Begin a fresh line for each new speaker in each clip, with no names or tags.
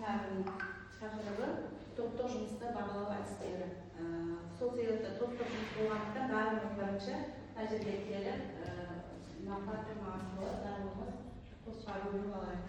семинарының тақырыбы топтық жұмыста бағалау әдістері. Сол себепті топтық жұмыс болғандықтан барлығымыз бірінші мына жерге келіп мына платформа арқылы барлығымыз топқа бөлініп алайық.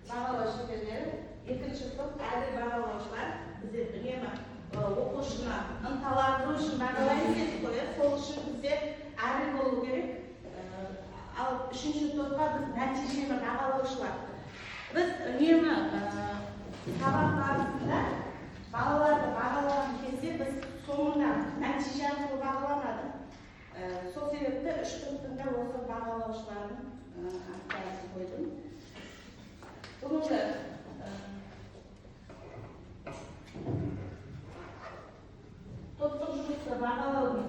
Бағалау шеберлері, екінші топ әділ бағалаушылар. Біздер үнемі оқушыны ынталандыру үшін бағалаймыз дедік қой, сол үшін біздер әділ болу керек. Ал үшінші топқа біз нәтижені бағалаушылар. Біз үнемі сабақ барысында балаларды бағалаған кезде біз соңында нәтиже арқылы бағаланады. Сол себепті үш топтың да осы бағалаушылардың аттарын қойдым. Бұныңды топтық жұмысты бағалаудың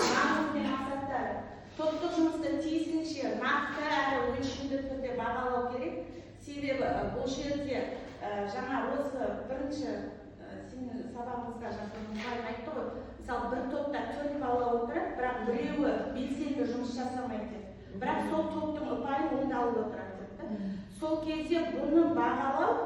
маңызы мен мақсаттары. Топтық жұмысты тиісінше нақты әрі өлшемді түрде бағалау керек. Себебі бұл жерде жаңа осы бірінші сенің сабағымызда мұғалім айтты ғой, мысалы бір топта 4 бала отырып, бірақ біреуі белсенді жұмыс жасамайды. Бірақ сол топтың ұпайы оңдалып отырады. Сол кезде бұны бағалауды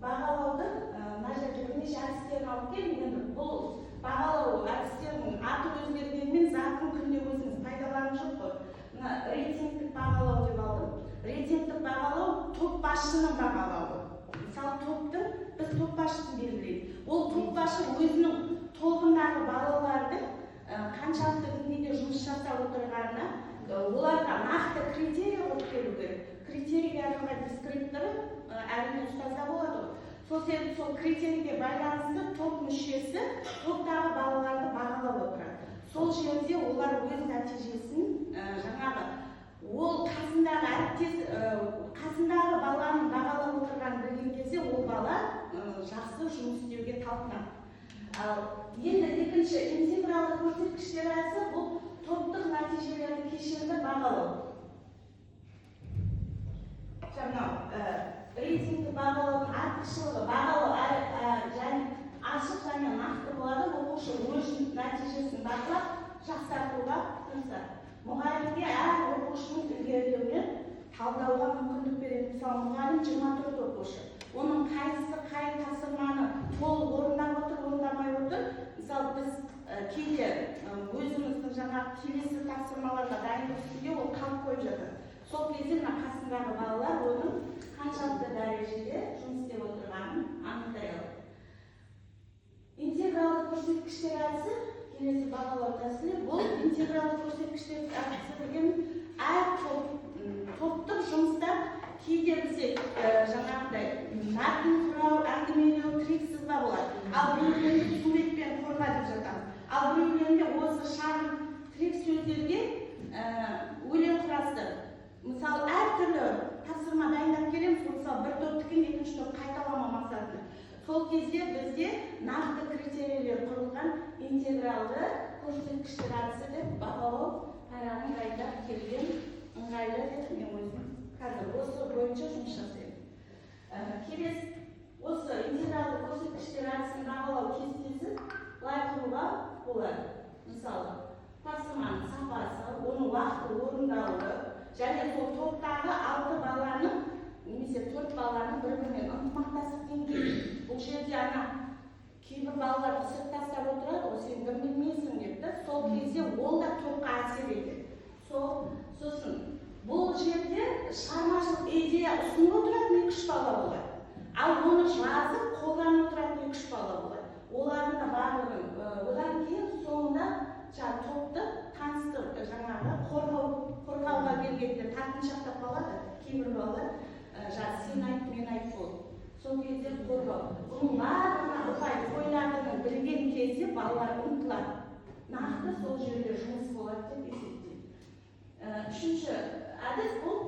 мына жерде бірнеше әдістерін алып келдім. Енді бұл бағалау әдістерінің аты өзгергенмен затын күнде өзіңіз пайдаланып жоқ қой. Мына рейтингтік бағалау деп алдым. Рейтингтік бағалау топ басшының бағалауы. Мысалы топтың біз топ басшысын белгілейді. Ол топ басшы өзінің тобындағы балалардың қаншалықты деңгейде жұмыс жасап отырғанына оларға нақты критерий қойып беру керек. Критерийге арналған дескрипторы әрине ұстазда болады. Сол себепті сол критерийге байланысты топ мүшесі топтағы балаларды бағалап отырады. Сол жерде олар өз нәтижесін жаңағы ол қасындағы баланың бағалап отырғанын білген кезде ол бала жақсы жұмыс істеуге талпынады. Енді екінші интегралды көрсеткіштер әдісі бұл топтық нәтижелерді кешенді бағалау. Рейтингті бағалаудың артықшылығы бағалау және ашық және нақты болады. Оқушы өз нәтижесін бақылап жақсартуға тырысады. Мұғалімге әр оқушының ілгерілеуіне талдауға мүмкіндік береді. Мысалы, мұғалім 24 оқушы. Оның қайсысы қай тапсырманы толық орындап отыр, орындамай отыр. Мысалы, біз кейде өзіміздің жаңағы келесі тапсырмаларға дайындық үстінде ол қалып қойып жатыр. Сол кезде қасындағы балалар оның қаншалықты дәрежеде жұмыс істеп отырғанын анықтай алады. Интегралды көрсеткіштер әдісі келесі бағалау тәсілі. Бұл интегралды көрсеткіштер әдісі деген әр топтық жұмыста кейде бізде жаңағыдай мәтін құрау, әңгімелеу, тірек-сызба болады. Ал біреулерінде суретпен форма деп жатамыз. Ал біреулерінде осы шағын тірек сөздерге өлең құрастырып нақты критерийлер құрылған интегралды көрсеткіштер әдісі деп бағалау парағын қайта келген ыңғайлы деп мен өзім қазір осы бойынша жұмыс жасаймын. Келесі осы интегралды көрсеткіштер әдісін бағалау кестесі былай құруға болады. Мысалы, тапсырманың сапасы, оның уақыты орындалуы және сол топтағы 6 баланың немесе 4 баланың бір-бірімен ынтымақтастық деңгейі. Бұл жерде ана кейбір балалар түсіп тастап отырады, ол сен бір білмейсің деп, сол кезде ол да топқа әсер етеді. Сосын бұл жерде шығармашылық идея ұсынып отыратын 2-3 бала болады. Ал оны жазып қолданып отыратын 2-3 бала болады. Олардың да барлығын одан кейін соңында топты таныстырып, жаңағы қорғауға келгенде тартыншақтап қалады. Кейбір балалар сен айт, мен айт болды. Сол кезде қорғау. Бұның барлығына ұпай қойылатынын білген кезде балалар ұмтылады. Нақты сол жерде жұмыс болады деп есептейді. Үшінші әдіс бұл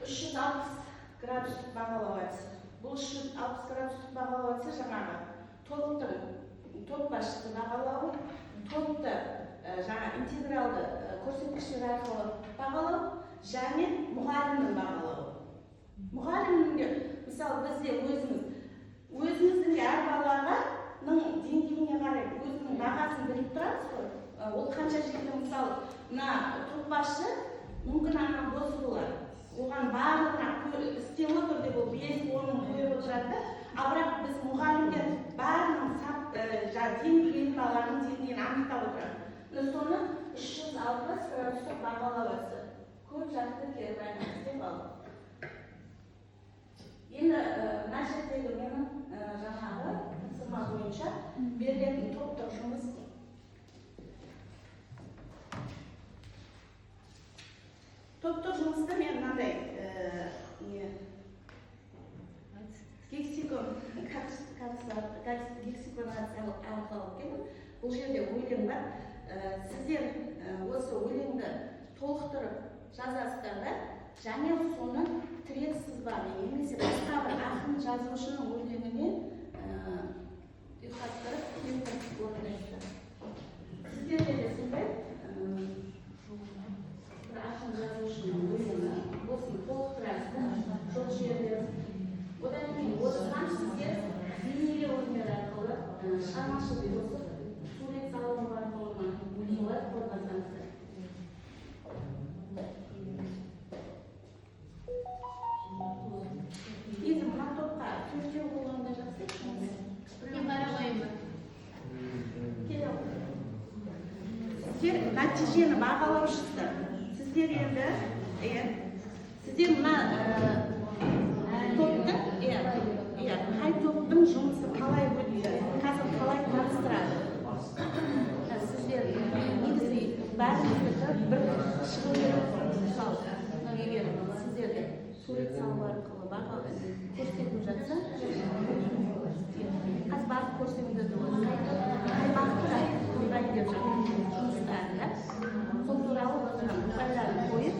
360 градустық бағалау әдісі. Бұл 360 градустық бағалау әдісі жаңағы топ басшысы бағалауы, топты жаңа интегралды көрсеткіштер арқылы бағалау және мұғалімнің бағалауы. Мұғалімнің, мысалы бізде өзіміздің әр баланың деңгейіне қарай өзінің бағасын біліп тұрамыз ғой. Ол қанша жерде, мысалы, мына топ басшы мүмкін ана бос болады. Оған барлығына істеп отыр деп ол 5-10 қойып отырады. Ал бірақ біз мұғалімдер бәрінің деңгейін баланың деңгейін анықтап отырады. Соны 360 градустық бағалау әдісі. Көп жақты кері байланыс деп алды. Енді мына жердегі менің жаңағы тапсырма бойынша берілетін топтық жұмыс. Топтық жұмыста мен мынандай гексиконациялық арқылы келдім. Бұл жерде өлең бар. Сіздер осы өлеңді толықтырып жазасыздар да, және соны тірек сызбамен немесе басқа бір ақын жазушының өлеңіне ұйқастырып орындайсыздар. Сіздер де сондай бір ақын жазушының өлеңі осыны толықтырасыздар. Сол жерде одан кейін осыған сіздер бейнелеу өнер арқылы шығармашылық қосып сурет салу арқылы олар қорғасаңыздар. Енді мына топқа төртеу болғанда жақсы еді. Мен қарамаймын. Сіздер нәтижені бағалаушысыздар. Сіздер енді сіздер мына топтың қай топтың жұмысы қалай бөлінеді, қазір қалай таныстырады. Сіздер негізі бәріңіздікі бір шығу керек. Мысалы, егер сіздерді сурет салу арқылы көрсетіп жатса, қазір барып көрсеңіздер қай бағытта қандай деп жұмыстарында сол туралы отырған ұпайларын қойып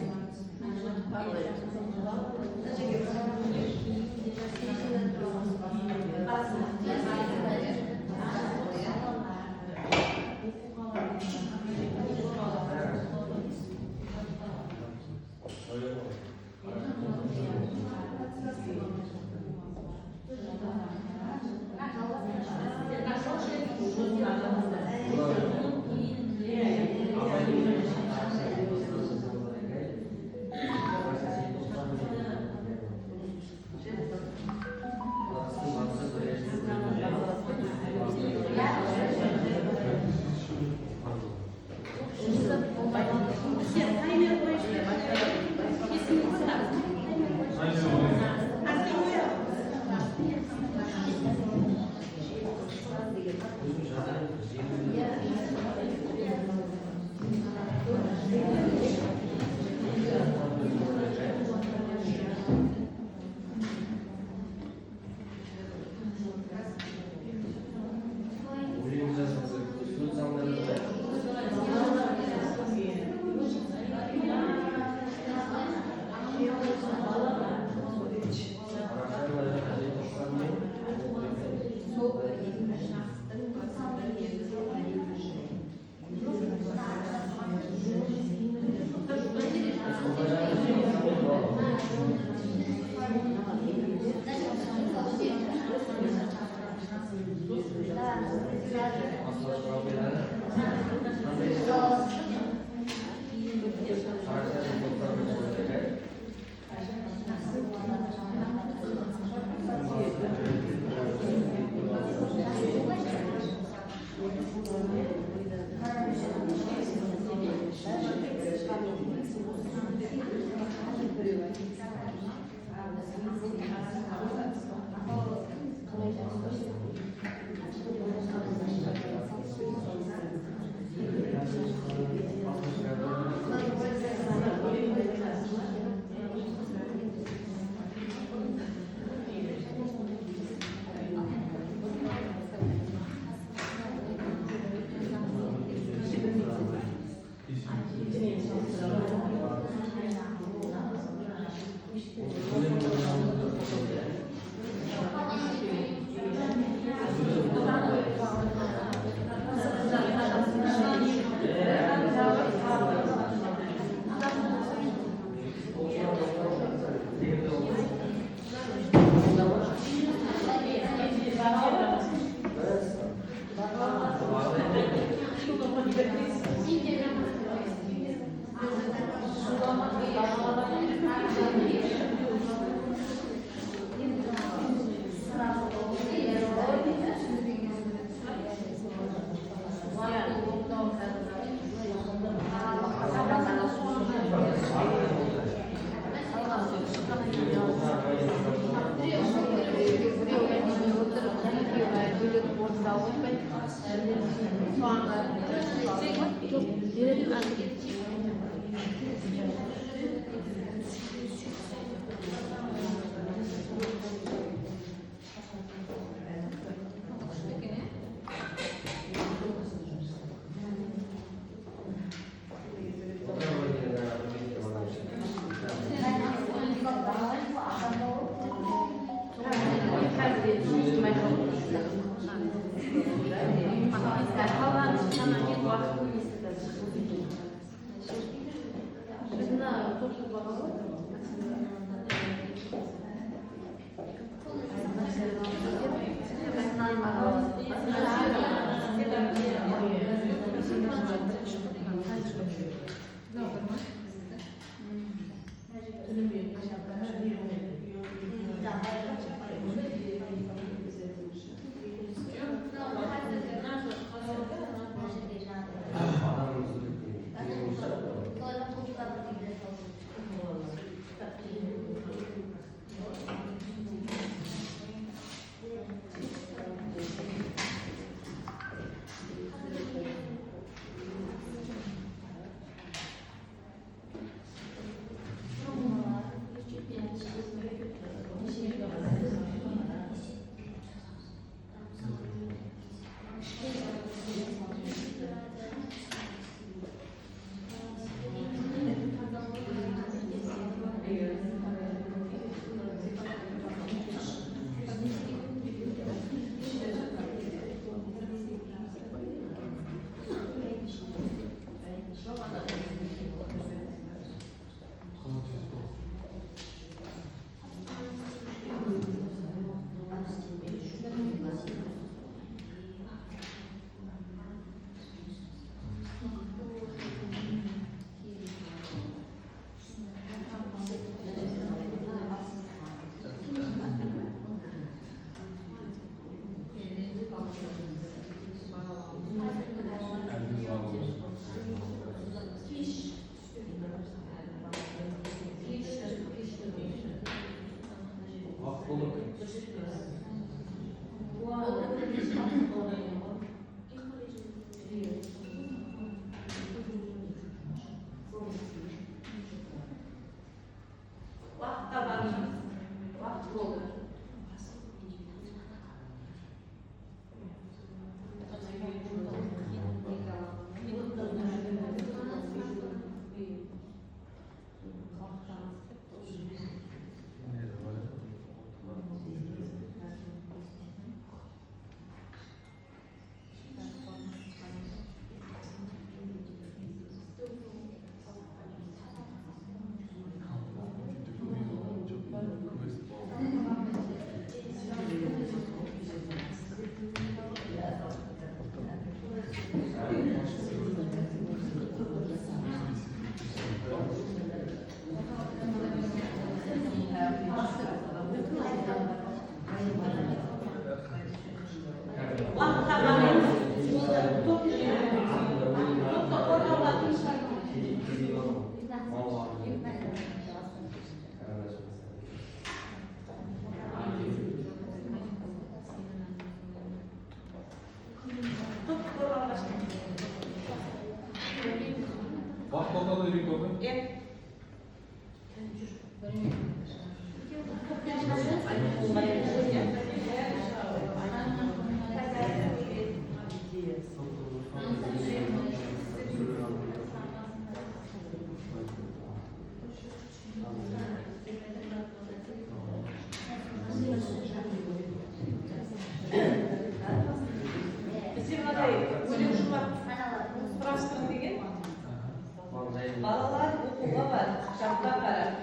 балалар оқуға барып, жаққа қарап,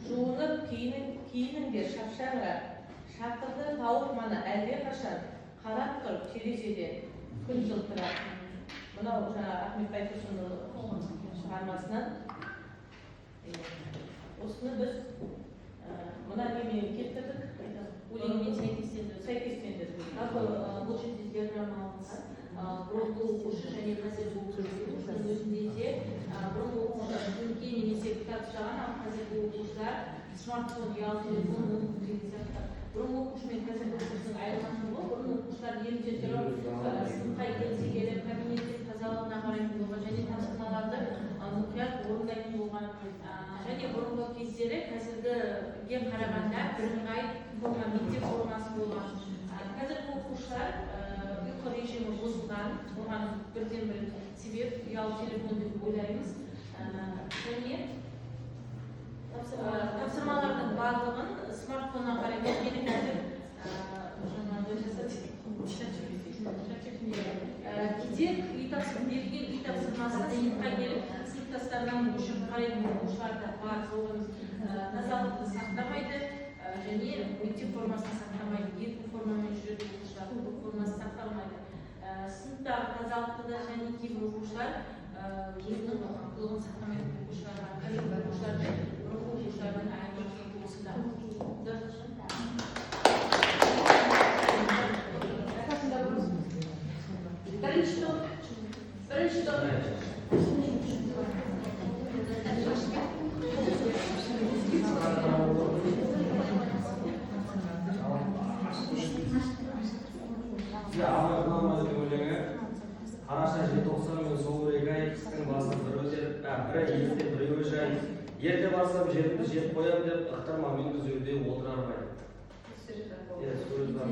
жуынып, киініңдер, шапшаңырақ. Шақырды тауып мана әлдеқашан қарап тұрып терезеден күн жылтырап. Мынау жаңа Ахмет Байтұрсынұлы шығармасынан осыны біз мына немен келтірдік, өлеңмен сәйкестендірдік.
Бұл жерде диаграмма алынған. Бұрынғы оқушы және қазіргі оқушының өзінде де бұрынғы оқушылар күнге немесе кітап ұстаған, ал қазіргі оқушылар смартфон, ұялы телефон оқу деген сияқты. Бұрынғы оқушы мен қазіргі оқушының айырмашылығы, бұрынғы оқушылар ерте тұрып, сыныпқа келсе келіп, кабинеттің тазалығына қарайтын болған және тапсырмаларды мұқият орындайтын болған. Және бұрынғы кездері қазіргіге қарағанда бірыңғай мектеп формасы болған. Қазіргі оқушылар ұйқы режимі бұзылған, оған бірден бір себеп ұялы телефон деп ойлаймыз. Және тапсырмалардың барлығын смартфоннан қарайтын менің қазір кейде берген үй тапсырмасы сыныпқа келіп, сыныптастарынан үшін қарайтын оқушылар да бар, соған тазалықты сақтамайды және мектеп формасын сақтамайды. Екі формамен жүретін оқушылар бұл формасы сақталмайды. Сыныптағы тазалықты да және кейбір оқушылар өзінің қылығын сақтамайтын оқушылар бар. Қазіргі оқушылармен бұрынғы оқушылардан айырмашылығы осында. Бірінші топ.
Қараша желтоқсан мен соңғы 2 ай қыстың басын бір өтер, бірі ерте біреуі жай. Ерте барсам жерімді жеп қоям деп ықтырма мен өзерде отырар бай. Сөз бар.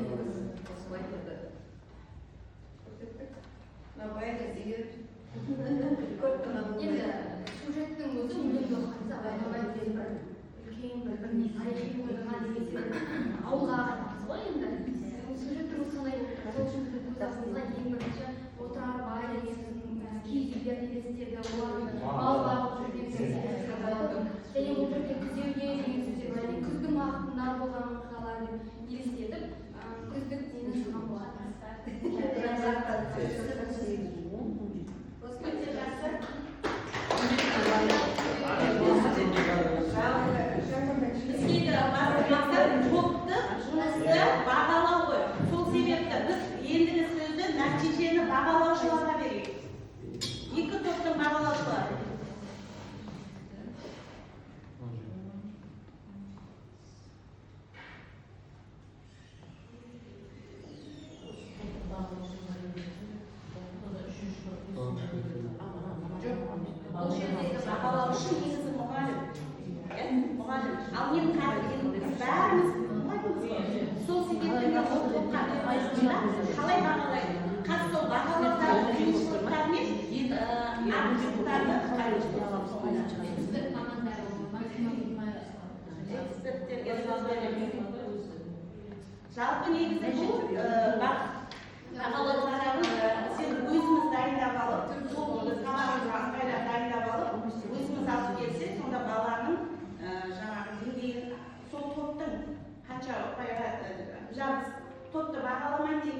Сюжеттің өзі үнемді оқығанса байнабай деген бір үлкен бір тарихи оқиға деген ауылға қарамыз ғой енді. Сюжеттің солай болып тұр. Сол үшін біздің көз алдымызға ең бірінші отырар бай деген киіз үйлерді елестеді, олардың мал бағып жүрген сөздерді. Және ол жерде күзеуге деген сөздер бар. Күздің уақытында болған оқиғаларды елестетіп, күздік дені шыған болған.
Бағалау ғой. Сол себепті біз ендігі сөзді нәтижені бағалаушыларға берейік. Екі топтың бағалаушылары. Бұл жердегі бағалаушы негізі мұғалім. Ал мен қазір бәріміз сол себептен ол топқа қалай бағалайды? Қазір сол бағалаушылардың қиыншылықтары мен артықшылықтарды жалпы негізі бұл бағалаушылардың сен өзіміз дайындап алып, сол біз қаламызға ыңғайлап дайындап алып, өзіміз алып келсек, сонда баланың жаңағы деңгейін сол топтың қанша ұпайға біз топты бағаламайды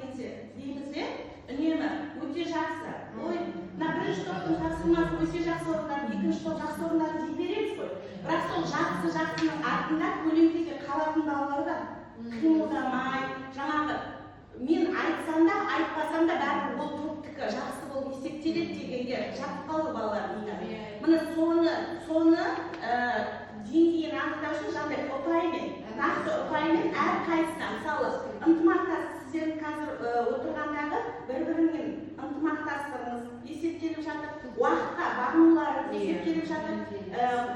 дейміз де үнемі өте жақсы. Ой, мына бірінші топтың тапсырмасы өте жақсы орындады, екінші топ жақсы орындады дей береміз ғой. Бірақ сол жақсының артында көлеңкеде қалатын балалар бар. Қимылдамай, жаңағы мен айтсам да, айтпасам да бәрібір ол топтікі жақсы болып есептеледі дегенге жатып қалды балалар мида. Міне соны деңгейін анықтау үшін жаңағыдай ұпаймен, нақты ұпаймен әрқайсысына, мысалы, ынтымақтас сіздердің қазір отырғандағы бір-бірімен ынтымақтастығыңыз есептеліп жатыр, уақытқа бағынуларыңыз есептеліп жатыр,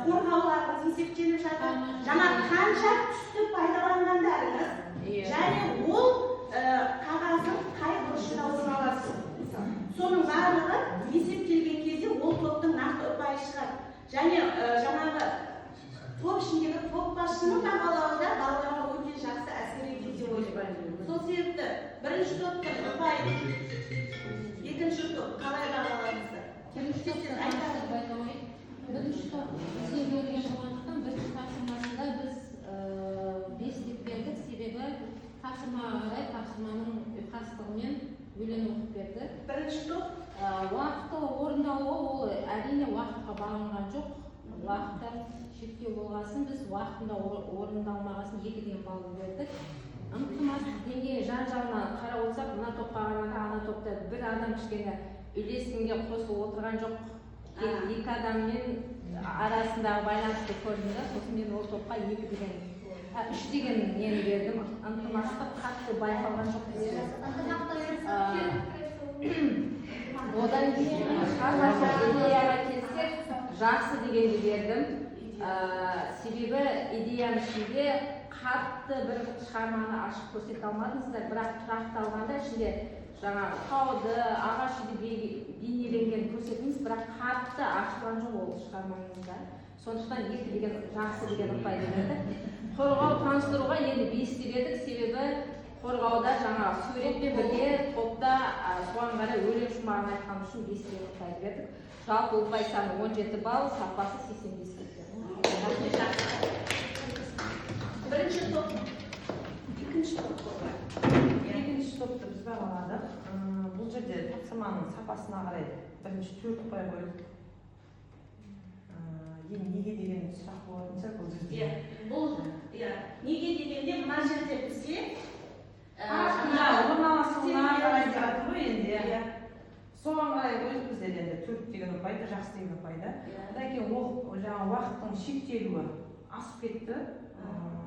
қорғауларыңыз есептеліп жатыр, жаңа қанша түсті пайдаланғандарыңыз, және ол қағаздың қай бұрышында орналассын. Соның барлығы есептелген кезде ол топтың нақты ұпайы шығады. Және жаңағы топ ішіндегі топ басшының бағалауы да балаларға өте жақсы әсер етеді деп ойлаймын. Сол себепті бірінші топтың ұпайы, екінші топ қалай бағалаймыздар?
Бірінші топ себебі болғандықтан бірінші тапсырмасында біз 5 деп бердік, себебі тапсырмаға қарай тапсырманың ұйқастығымен өлең оқып берді.
Бірінші топ
Уақытты орындауы ол әрине уақытқа бағынған жоқ. Уақыттар шектеу болғасын біз уақытында орындалмағасын 2 балл бердік. Ынтымақтастық деңгейі жан-жағына қарап отырсақ, мына топқа қарағанда ана топта бір адам кішкене үйлесімге қосылып отырған жоқ. Тек 2 адаммен арасындағы байланысты көрдім да, сосын мен ол топқа 2 деген 3 деген нені бердім. Ынтымақтастық қатты байқалған жоқ десем. Одан кейін шығармашылық идеяға келсек, жақсы дегенді бердім. Себебі идеяның ішінде қатты бір шығарманы ашып көрсете алмадыңыздар, бірақ тұрақталғанда ішінде жаңағы тауды, ағаш бейнеленген көрсетіңіз, бірақ қатты ашылған жоқ ол шығармаңызда. Сондықтан 2 деген жақсы деген ұпайды бердік. Қорғау таныстыруға енді 5 бердік, себебі қорғауда жаңағы суретпен бірге топта соған қарай өлең шумағын айтқан үшін 5 деген ұпайды бердік. Жалпы ұпай саны 17 балл, сапасы 85 берді.
Бірінші топ, екінші топ болды.
Екінші топты біз бағаладық. Бұл жерде тапсырманың сапасына қарай бірінші 4 ұпай қойдық. Енді неге деген сұрақ болатын шығар бұл жерде.
Бұл неге дегенде мына жерде бізге
орналасуына қарай жатыр ғой енді. Соған қарай қойдық біздер енді 4 деген ұпайды, жақсы деген ұпайды. Одан кейін жаңағы уақыттың шектелуі асып кетті.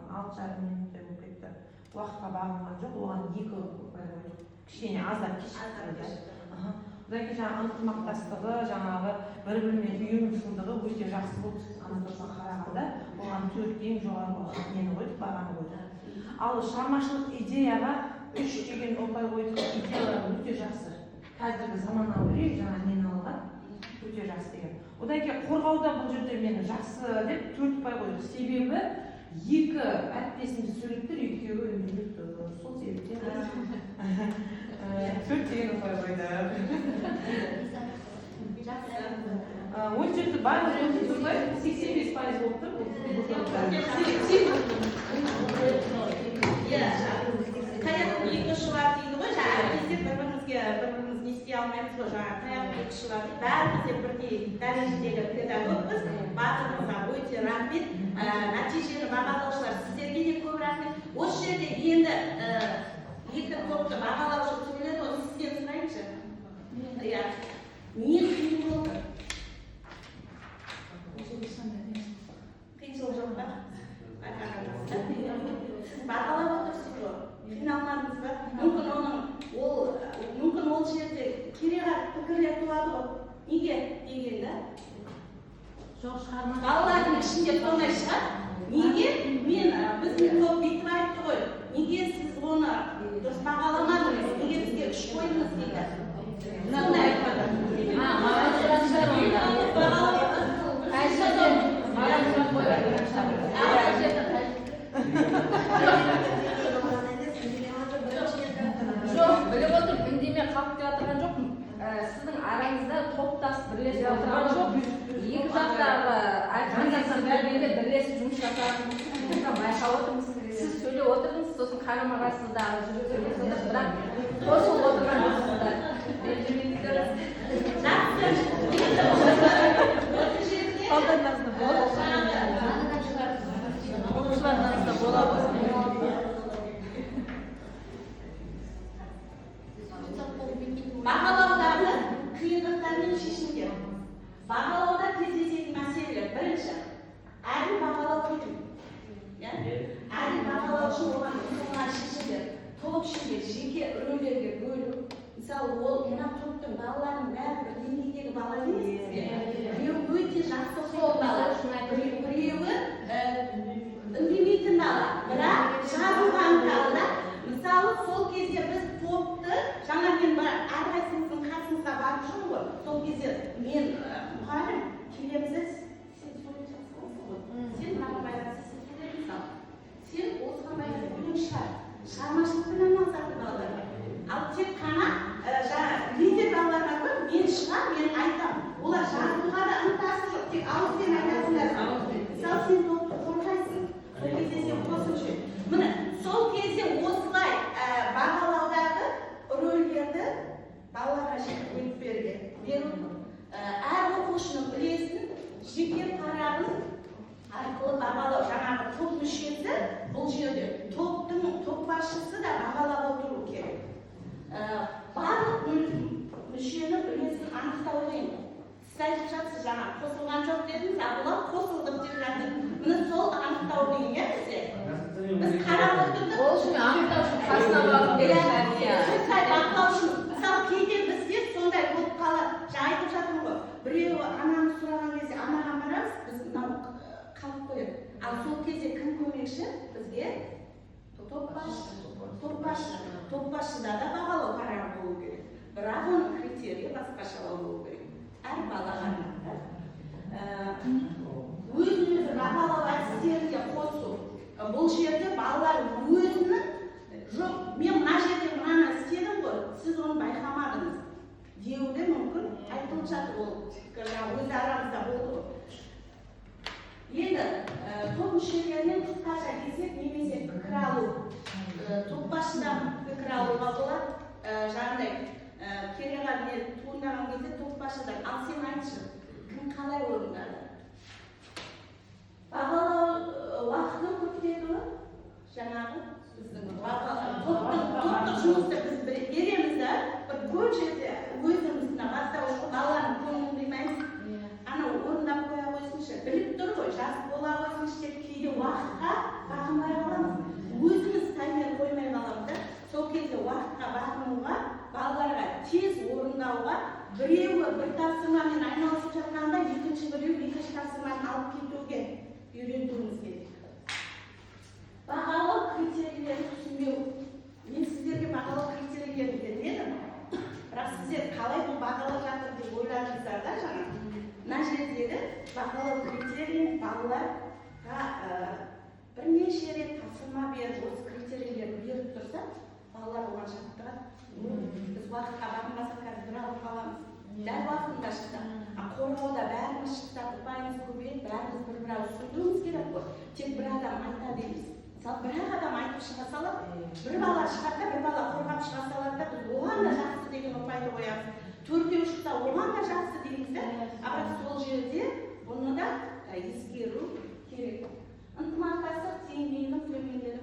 6,5 минуттай болып кетті. Уақытқа бағынған жоқ, оған 2 ұпай қойдық. Кішкене аздап кешіктірді. Одан кейін жаңағы ынтымақтастығы, жаңағы бір-бірімен ұйымшылдығы өте жақсы болды. Ана топқа қарағанда оған 4 ең жоғары нені қойдық, бағаны қойдық. Ал шығармашылық идеяға 3 деген ұпай қойдық. Идеялар өте жақсы. Қазіргі заманауи жаңа нені алған өте жақсы деген. Одан кейін қорғауда бұл жерде мені жақсы деп 4 ұпай қойдық. Себебі 2 әріптесімді суреттер, 2-еуі үндемепті. Сол себептен 4 деген ұпай қойдық. 17 барлық 17 ұпай 85% болып тұр.
Таяқтың 2 ұшы бар дейді ғой, бізде бір-біріміз не істей алмаймыз ғой, таяқтың 2 ұшы бар. Бәріміз де бірдей дәрежедегі педагогпыз, барлығымызға өте рахмет. Нәтижені бағалаушылар, сіздерге де көп рахмет. Осы жерде енді 2 топты бағалаушы сөйледі, оны сізден сұрайыншы. Не қиын болды? Қиыншылық жоқ па? Сіз бағалап отырсыз ғой, қиналмадыңыз ба? Мүмкін ол жерде кереғар пікірлер туады ғой. Неге дегенде?
Жоқ, шығарма.
Балалардың ішінде сондай шығар. Неге? Біздің топ бүйтіп айтты ғой. Неге сіз оны дұрыс бағаламадыңыз? Неге бізге 3 қойдыңыз дейді. Сондай айтпады.
Жоқ, біліп отырып, үндеме қалып деп отырған жоқпын. Сіздің араңызда топтас бірлесіп отырған жоқ. 2 жақтағы әріптестерді бергенде бірлесіп жұмыс жасағаныңызды байқап отырмыз. Сіз сөйлеп отырдыңыз, сосын қарама-қарсыдағы жүріп сөйлесіңіз, бірақ қосылып отырған жоқсыздар. Қолдарыңызда оқушыларыңызда болады.
Бағалаудағы қиындықтар мен шешімдер. Бағалауда кездесетін мәселелер. Бірінші, әділ бағалау қиын. Әділ бағалау үшін оған ұсынылған шешімдер. Топ ішінде жеке рөлдерге бөлу. Мысалы, ол мына топтың балаларының бәрі бір деңгейдегі бала емес. Біреуі өте жақсы сол бала, біреуі үндемейтін бала. Бірақ шығарылған талда, мысалы, сол кезде біз топты, жаңа мен әрқайсымыздың қасымызға барып жүрмін ғой. Сол кезде мен мұғалім келеміз, сен сурет жасқансың ғой. Сен мынаға байланысты келеміз мысалы. Сен осыған байланысты білім шығар. Шығармашылықпен айналысатын балалар. Ал тек қана лидер балалар бар ғой, мен шығар, мен айтамын. Олар жазуға да ынтасы жоқ, тек ауыз жаңа қосылған жоқ дедіңіз, а бұлар қосылдық деп жатыр. Міне сол анықтау деген иә бізде. Біз қарап отырдық.
Ол үшін анықтау үшін қасына барып береді.
Сондай бақылау үшін. Мысалы кейде бізде сондай болып қалады. Жаңа айтып жатырмын ғой. Біреуі ананы сұраған кезде анаға барамыз, біз мынау қалып қояды. Ал сол кезде кім көмекші? Бізге топбасшыда да бағалау қарар болу керек. Бірақ оның критерийі басқашалау болу керек. Әр балаға өзін-өзі бағалау әдістеріне қосу. Бұл жерде балалар өзінің жоқ, мен мына жерде мынаны істедім ғой, сіз оны байқамадыңыз деуі мүмкін. Айтылып жатыр ол өзі арамызда болды ғой. Енді топ мүшелерінен қысқаша десек, немесе пікір алу, топбасшыдан пікір алуға болады. Жаңағыдай кереға не туындаған кезде топбасшыдан, ал сен айтшы, кім қалай орындады? Бағалау уақытын көптетуі, жаңағы біздің топтық жұмысты біз береміз да, бір көп жерде өзіміз бастауыш балалардың көңілін қимаймыз. Ана орындап қоя қойсыншы, біліп тұр ғой, жас бола қойсыншы деп кейде уақытқа бағынбай қаламыз. Өзіміз таймер қоймай қаламыз да, сол кезде уақытқа бағынуға, балаларға тез орындауға, біреуі бір тапсырмамен айналысып жатқанда, екінші біреу екінші тапсырманы алып кетуге үйретуіміз керек. Бағалау критерийлерін түсінбеу. Мен сіздерге бағалау критерийлерін бермедім. Бірақ сіздер қалай бұл бағалап жатыр деп ойладыңыздар да жаңа. Мына жердегі бағалау критерийін балаларға бірнеше рет тапсырма беріп, осы критерийлерді беріп тұрса, балалар оған жаттығады. Біз уақытқа бағынбасақ қазір бір алып қаламыз. Дәл уақытында шықса, қорғауда бәріміз шықса, ұпайымыз көбейіп, бәріміз бір ауыз сөйлеуіміз керек қой. Тек бір адам айта дейміз. Мысалы, бір адам айтып шыға салады, бір бала шығады, бір бала қорғап шыға салады да, біз оған да жақсы деген ұпайды қоямыз. Төртеу шықса, оған да жақсы дейміз да, бірақ сол жерде бұны да ескеру керек. Ынтымақтастық деңгейінің төмендеп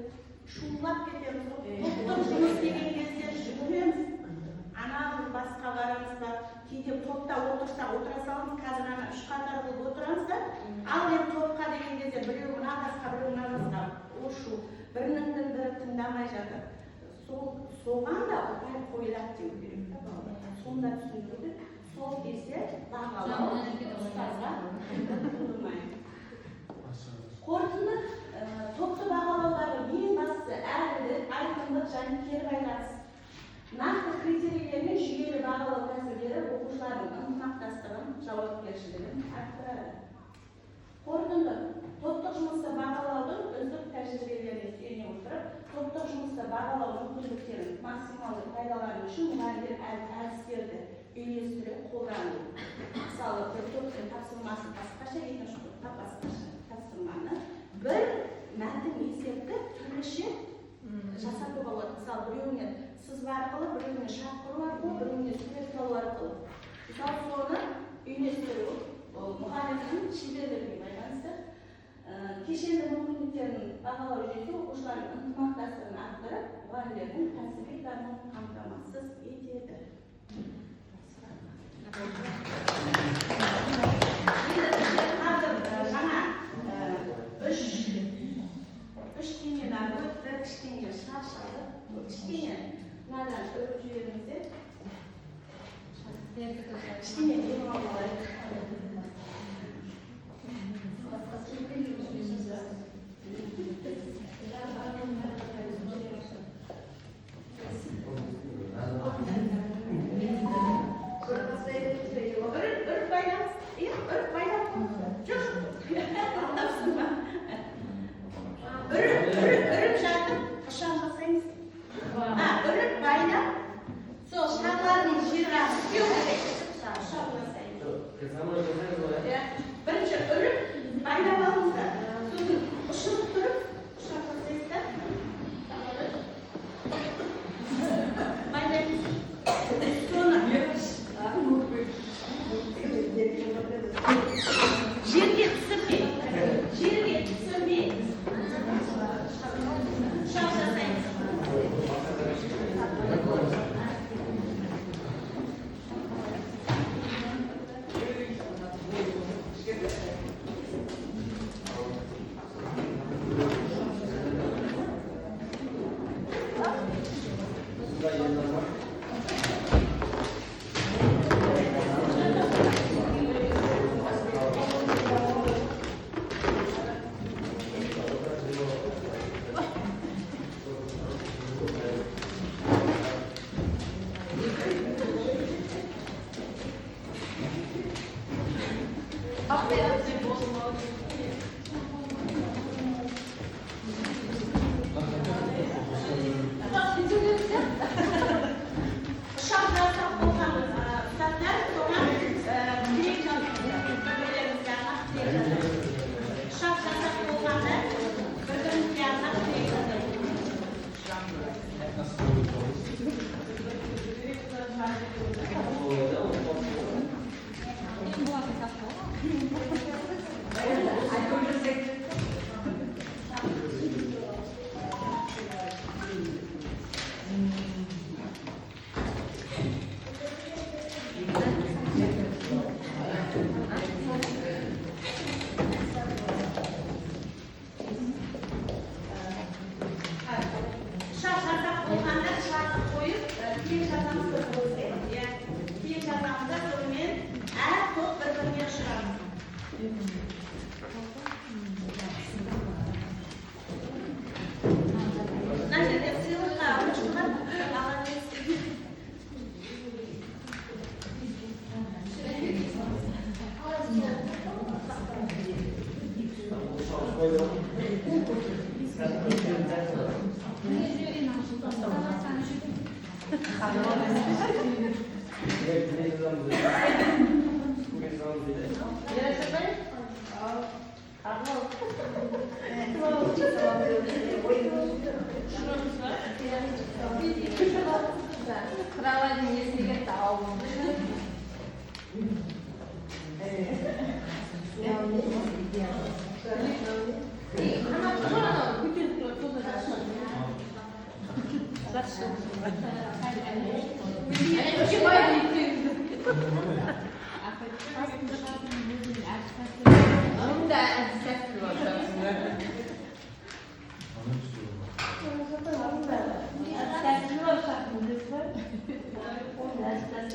шулап кетеміз ғой. Топтық жұмыс деген кезде жүгіреміз. Анағыз басқа барамыз ба, кейде топта отырсақ отыра саламыз, қазір ана үш қатар болып отырамыз да, ал енді топқа деген кезде біреу мына басқа, біреу мына басқа ошу, бірінің бірі тыңдамай жатыр. Соған да ұпай қойылады деу керек та балалар. Сонда түсіндірді, сол кезде бағалау ұстазға тұрмайды. Қорытынды топты бағалаудағы ең бастысы әділдік, айқындық және кері байланыс. Нақты критерийлермен жүйелі бағалау тәсілдері оқушылардың ынтымақтастығын, жауапкершілігін арттырады. Қорытынды топтық жұмысты бағалаудың үздік тәжірибелеріне сүйене отырып, топтық жұмысты бағалау мүмкіндіктерін максималды пайдалану үшін мұғалімдер әдістерді үйлестіре қолдану. Мысалы, бір топтың тапсырмасы басқаша, екінші топта басқаша тапсырманы бір мәтін есепті түрліше жасатуға болады. Мысалы, біреуіне сызба арқылы, біреуіне шақыру арқылы, біреуіне сурет салу арқылы. Мысалы, соны үйлестіру мұғалімнің шеберлігіне байланысты. Кешенді мүмкіндіктерін бағалау жүйесі оқушылардың ынтымақтастығын арттырып, мұғалімдердің кәсіби дамуын қамтамасыз етеді. Жаңа үш кенеден өтті, кішкене шаршады. Кішкене мынадан өріп жіберіңіздер. Кішкене демалып алайық. Бір
Kralın yesiyle dağılmış.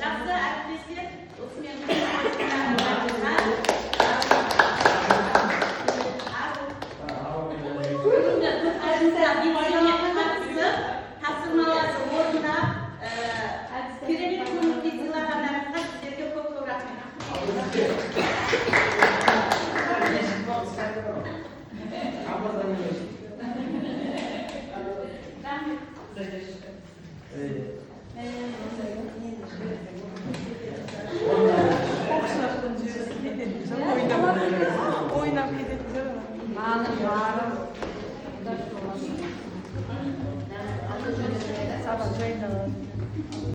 жақсы әріптестер осымен тапсырмаларды орындап керемет көңіл сыйлағандарыңызға сіздерге көп көп рахмет.
ойнап кетеді деп
Na'nın bağrım.
Sabah жайнаған